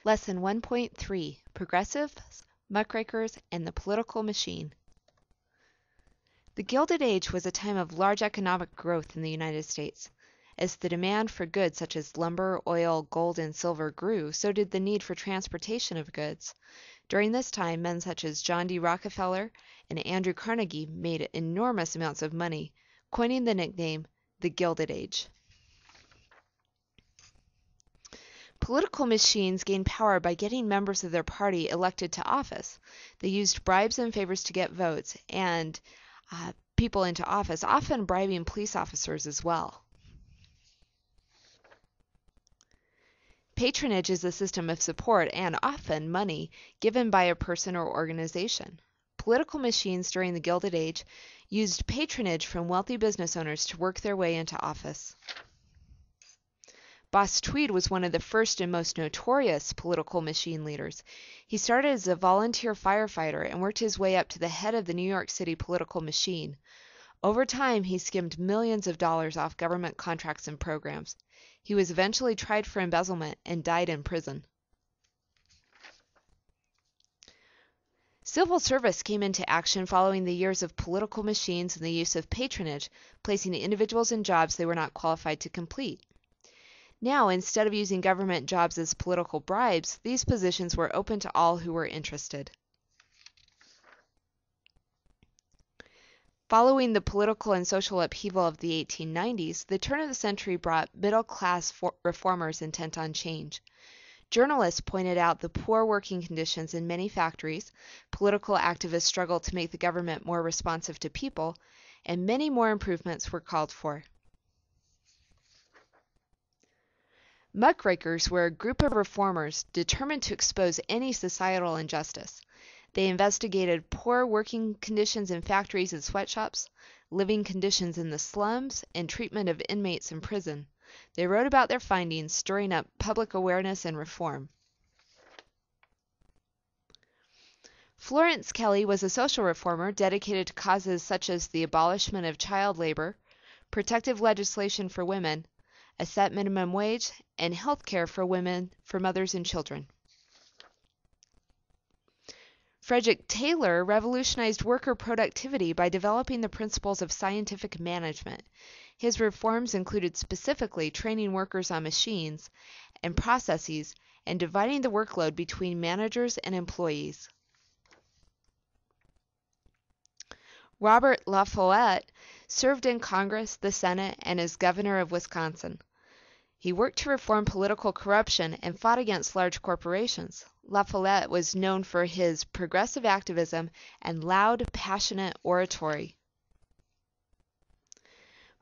Lesson 1.3, Progressives, Muckrakers, and the Political Machine. The Gilded Age was a time of large economic growth in the United States. As the demand for goods such as lumber, oil, gold, and silver grew, so did the need for transportation of goods. During this time, men such as John D. Rockefeller and Andrew Carnegie made enormous amounts of money, coining the nickname the Gilded Age. Political machines gained power by getting members of their party elected to office. They used bribes and favors to get votes and people into office, often bribing police officers as well. Patronage is a system of support and often money given by a person or organization. Political machines during the Gilded Age used patronage from wealthy business owners to work their way into office. Boss Tweed was one of the first and most notorious political machine leaders. He started as a volunteer firefighter and worked his way up to the head of the New York City political machine. Over time, he skimmed millions of dollars off government contracts and programs. He was eventually tried for embezzlement and died in prison. Civil service came into action following the years of political machines and the use of patronage, placing individuals in jobs they were not qualified to complete. Now, instead of using government jobs as political bribes, these positions were open to all who were interested. Following the political and social upheaval of the 1890s, the turn of the century brought middle-class reformers intent on change. Journalists pointed out the poor working conditions in many factories, political activists struggled to make the government more responsive to people, and many more improvements were called for. Muckrakers were a group of reformers determined to expose any societal injustice. They investigated poor working conditions in factories and sweatshops, living conditions in the slums, and treatment of inmates in prison. They wrote about their findings, stirring up public awareness and reform. Florence Kelley was a social reformer dedicated to causes such as the abolishment of child labor, protective legislation for women, a set minimum wage, and health care for women, for mothers and children. Frederick Taylor revolutionized worker productivity by developing the principles of scientific management. His reforms included specifically training workers on machines and processes and dividing the workload between managers and employees. Robert La Follette served in Congress, the Senate, and as governor of Wisconsin. He worked to reform political corruption and fought against large corporations. La Follette was known for his progressive activism and loud, passionate oratory.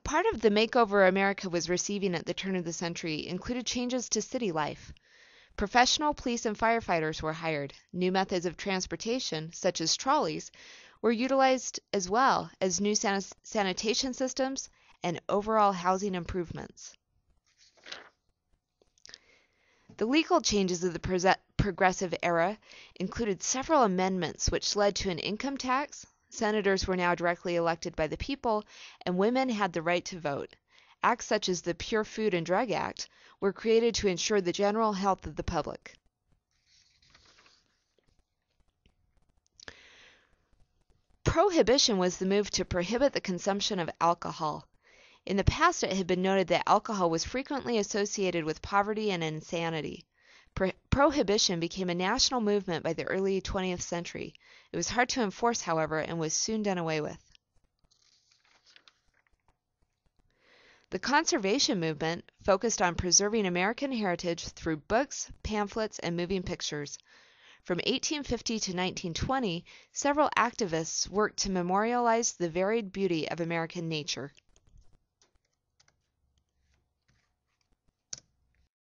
Part of the makeover America was receiving at the turn of the century included changes to city life. Professional police and firefighters were hired. New methods of transportation, such as trolleys, were utilized as well as new sanitation systems and overall housing improvements. The legal changes of the progressive era included several amendments which led to an income tax. Senators were now directly elected by the people, and women had the right to vote. Acts such as the Pure Food and Drug Act were created to ensure the general health of the public. Prohibition was the move to prohibit the consumption of alcohol. In the past, it had been noted that alcohol was frequently associated with poverty and insanity. Prohibition became a national movement by the early 20th century. It was hard to enforce, however, and was soon done away with. The conservation movement focused on preserving American heritage through books, pamphlets, and moving pictures. From 1850 to 1920, several activists worked to memorialize the varied beauty of American nature.